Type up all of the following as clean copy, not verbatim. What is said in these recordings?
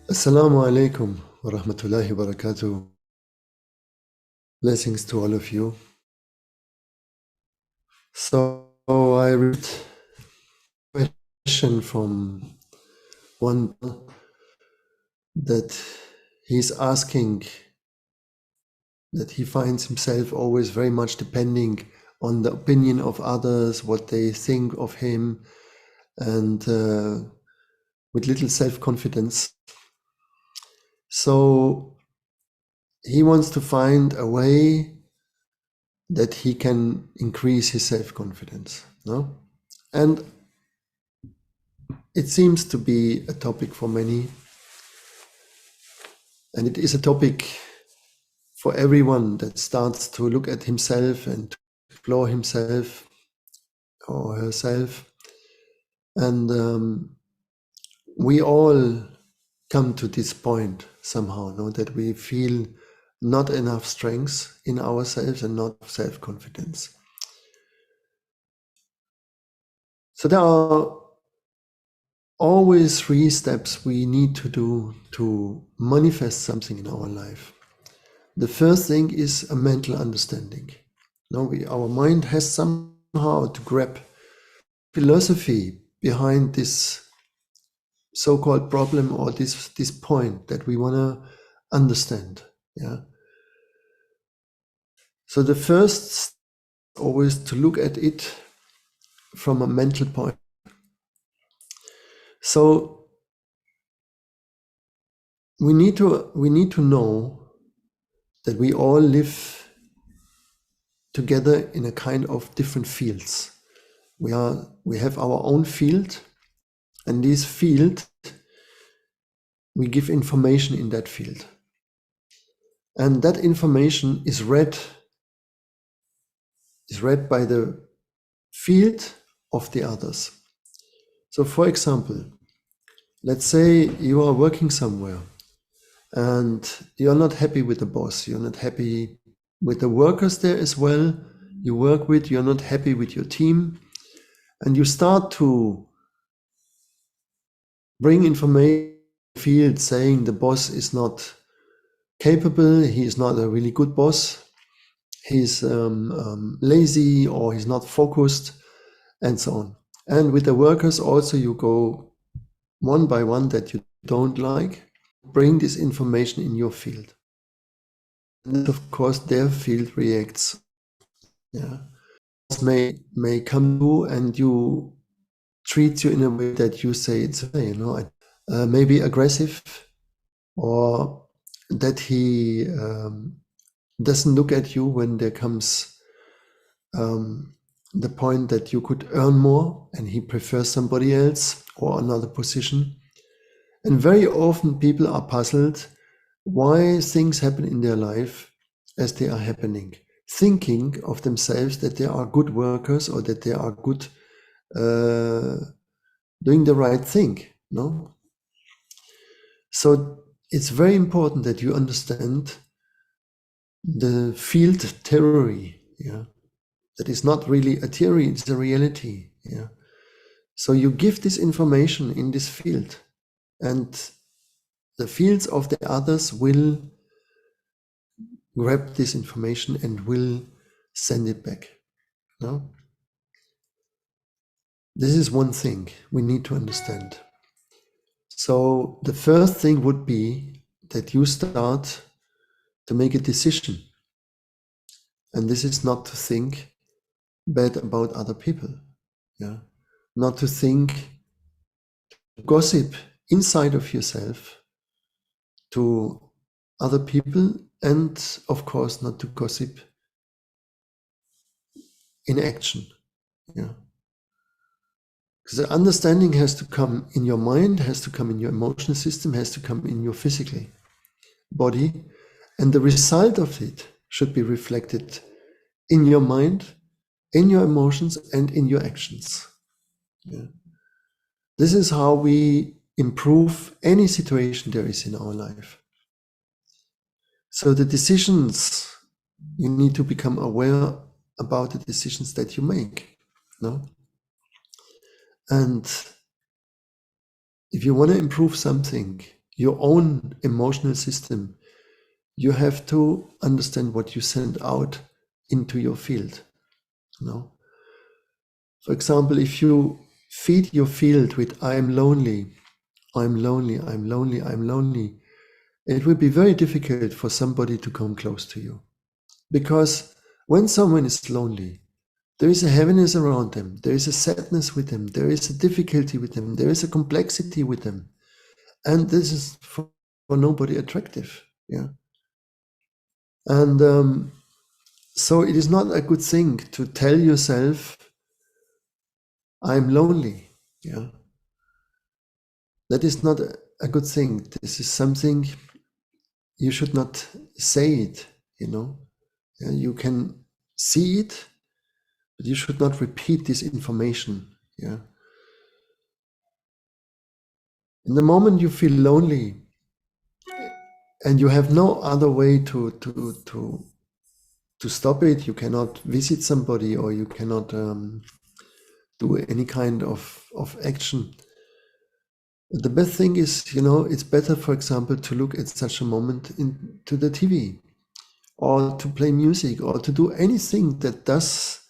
Assalamu alaikum wa rahmatullahi wa barakatuh. Blessings to all of you. So I read a question from one that he's asking that he finds himself always very much depending on the opinion of others, what they think of him, and with little self-confidence. So he wants to find a way that he can increase his self-confidence, no? And it seems to be a topic for many, and it is a topic for everyone that starts to look at himself and to explore himself or herself. And we all come to this point somehow, no? That we feel not enough strength in ourselves and not self-confidence. So there are always 3 steps we need to do to manifest something in our life. The first thing is a mental understanding. No, our mind has somehow to grab philosophy behind this so-called problem or this point that we want to understand. Yeah. So the first step is always to look at it from a mental point. So we need to know that we all live together in a kind of different fields. We have our own field, and this field, we give information in that field. And that information is read by the field of the others. So for example, let's say you are working somewhere and you're not happy with the boss, you're not happy with the workers there as well, you work with, you're not happy with your team, and you start to bring information in the field saying the boss is not capable, he is not a really good boss, he's lazy, or he's not focused, and so on. And with the workers also, you go one by one that you don't like, bring this information in your field. And of course, their field reacts. Yeah, may come to and you treat you in a way that you say it's maybe aggressive, or that he doesn't look at you when there comes the point that you could earn more and he prefers somebody else or another position. And very often people are puzzled why things happen in their life as they are happening, thinking of themselves that they are good workers or that they are good doing the right thing, no? So it's very important that you understand the field theory, yeah. That is not really a theory, it's a reality, yeah. So you give this information in this field, and the fields of the others will grab this information and will send it back, no? This is one thing we need to understand. So the first thing would be that you start to make a decision. And this is not to think bad about other people, yeah? Not to think, gossip inside of yourself to other people, and of course not to gossip in action, yeah? Because the understanding has to come in your mind, has to come in your emotional system, has to come in your physical body, and the result of it should be reflected in your mind, in your emotions, and in your actions. Yeah. This is how we improve any situation there is in our life. So the decisions, you need to become aware about the decisions that you make, no? And if you want to improve something, your own emotional system, you have to understand what you send out into your field. For example, if you feed your field with I'm lonely, I'm lonely, I'm lonely, I'm lonely, it will be very difficult for somebody to come close to you. Because when someone is lonely, there is a heaviness around them, there is a sadness with them, there is a difficulty with them, there is a complexity with them. And this is for nobody attractive. Yeah. And so it is not a good thing to tell yourself, I'm lonely. Yeah. That is not a good thing. This is something you should not say it, Yeah, you can see it, but you should not repeat this information. Yeah. In the moment you feel lonely and you have no other way to stop it, you cannot visit somebody or you cannot do any kind of action. The best thing is, it's better, for example, to look at such a moment into the TV or to play music or to do anything that does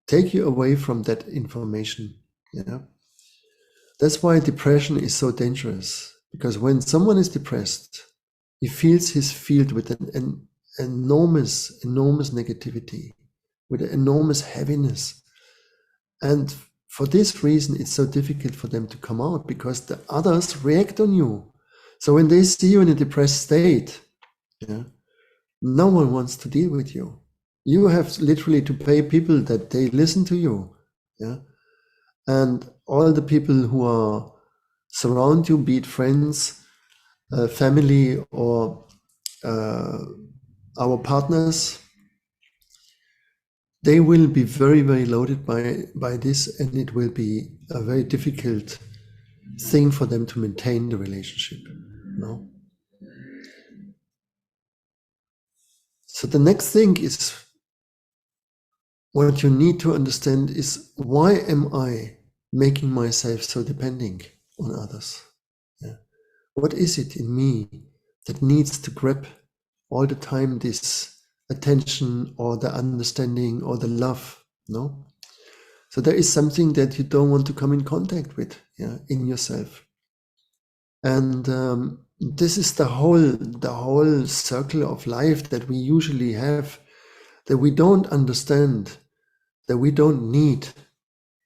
take you away from that information. Yeah. That's why depression is so dangerous, because when someone is depressed, he feels his field with an enormous negativity, with an enormous heaviness. And for this reason, it's so difficult for them to come out, because the others react on you. So when they see you in a depressed state, yeah, no one wants to deal with you. You have literally to pay people that they listen to you. Yeah. And all the people who are surround you, be it friends, family, or our partners, they will be very, very loaded by this, and it will be a very difficult thing for them to maintain the relationship. So the next thing is, what you need to understand is, why am I making myself so depending on others? Yeah. What is it in me that needs to grab all the time this attention or the understanding or the love? So there is something that you don't want to come in contact with, in yourself. And this is the whole circle of life that we usually have, that we don't understand, that we don't need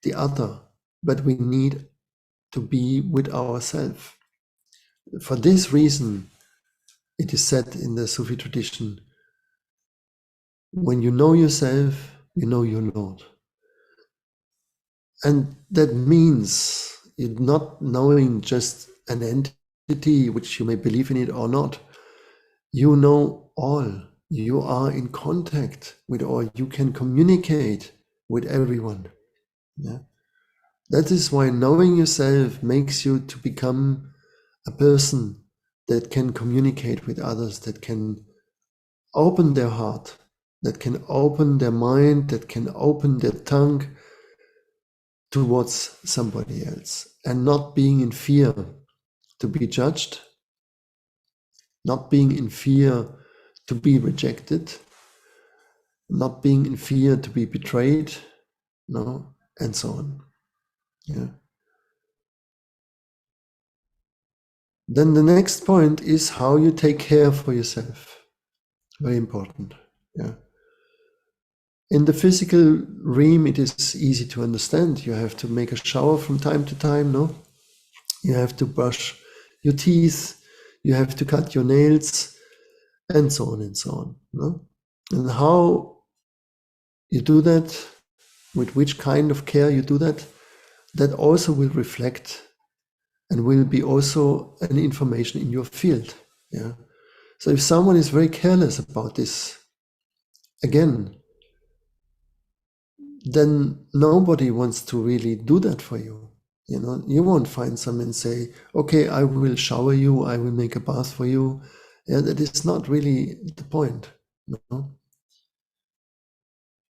the other, but we need to be with ourselves. For this reason, it is said in the Sufi tradition, when you know yourself, you know your Lord. And that means you're not knowing just an entity, which you may believe in it or not. You know all. You are in contact with all. You can communicate with everyone. Yeah. That is why knowing yourself makes you to become a person that can communicate with others, that can open their heart, that can open their mind, that can open their tongue towards somebody else, and not being in fear to be judged, not being in fear to be rejected, not being in fear to be betrayed, and so on. Yeah. Then the next point is how you take care for yourself. Very important. Yeah. In the physical realm, it is easy to understand. You have to make a shower from time to time, You have to brush your teeth, you have to cut your nails, and so on and so on. And how you do that, with which kind of care you do that, that also will reflect and will be also an information in your field. Yeah. So if someone is very careless about this, again, then nobody wants to really do that for you. You won't find someone and say, okay, I will shower you, I will make a bath for you. Yeah, that is not really the point.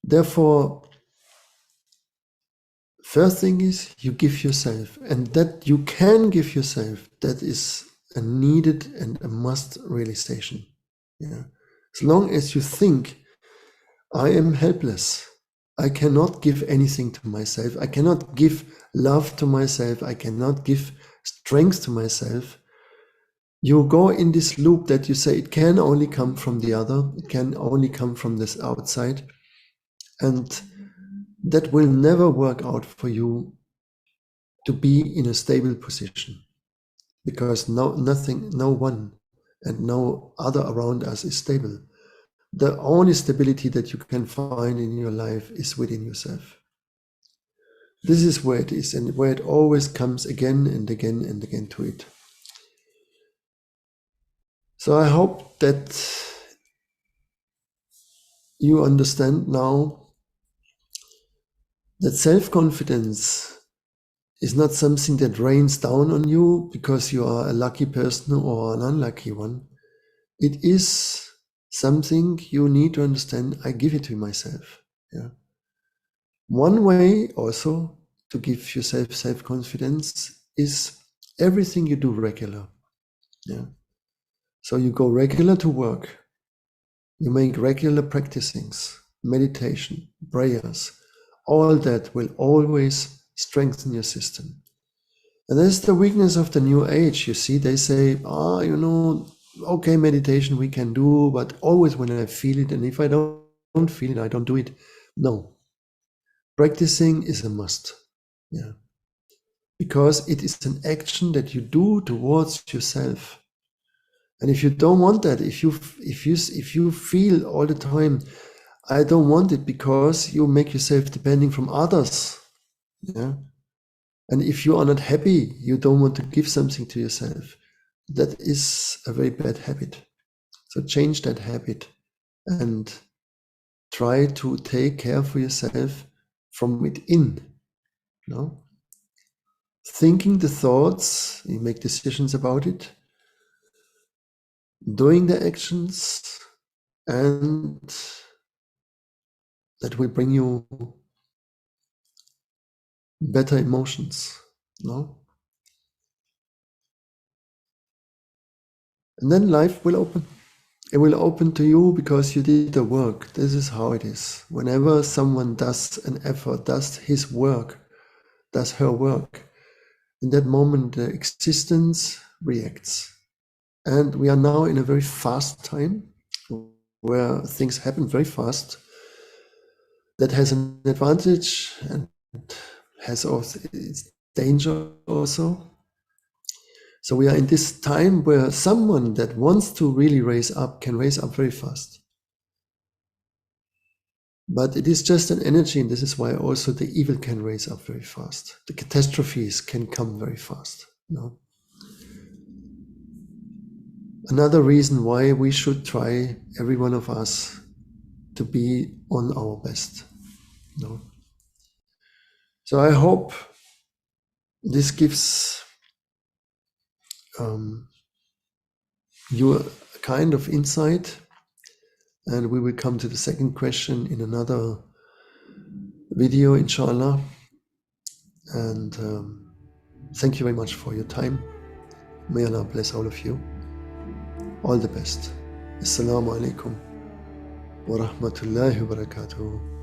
Therefore, First thing is you give yourself, and that you can give yourself, that is a needed and a must realization. Yeah. As long as you think, I am helpless, I cannot give anything to myself, I cannot give love to myself, I cannot give strength to myself, you go in this loop that you say it can only come from the other, it can only come from this outside, and that will never work out for you to be in a stable position, because no one and no other around us is stable. The only stability that you can find in your life is within yourself. This is where it is, and where it always comes again and again and again to it. So I hope that you understand now that self-confidence is not something that rains down on you because you are a lucky person or an unlucky one. It is something you need to understand. I give it to myself. Yeah. One way also to give yourself self-confidence is everything you do regular. Yeah. So you go regular to work. You make regular practicings, meditation, prayers. All that will always strengthen your system. And that's the weakness of the new age. You see, they say, okay, meditation we can do, but always when I feel it, and if I don't feel it, I don't do it. No. Practicing is a must. Yeah. Because it is an action that you do towards yourself. And if you don't want that, if you feel all the time, I don't want it, because you make yourself depending from others. Yeah. And if you are not happy, you don't want to give something to yourself. That is a very bad habit. So change that habit and try to take care for yourself from within. No? Thinking the thoughts, you make decisions about it, doing the actions, and that will bring you better emotions. No? And then life will open. It will open to you because you did the work. This is how it is. Whenever someone does an effort, does his work, does her work, in that moment the existence reacts. And we are now in a very fast time where things happen very fast. That has an advantage and has also its danger also. So we are in this time where someone that wants to really raise up can raise up very fast. But it is just an energy, and this is why also the evil can raise up very fast. The catastrophes can come very fast. No? Another reason why we should try, every one of us, to be on our best. No? So I hope this gives you a kind of insight, and we will come to the second question in another video, inshallah. And thank you very much for your time. May Allah bless all of you. All the best. Assalamu alaikum wa rahmatullahi wa barakatuh.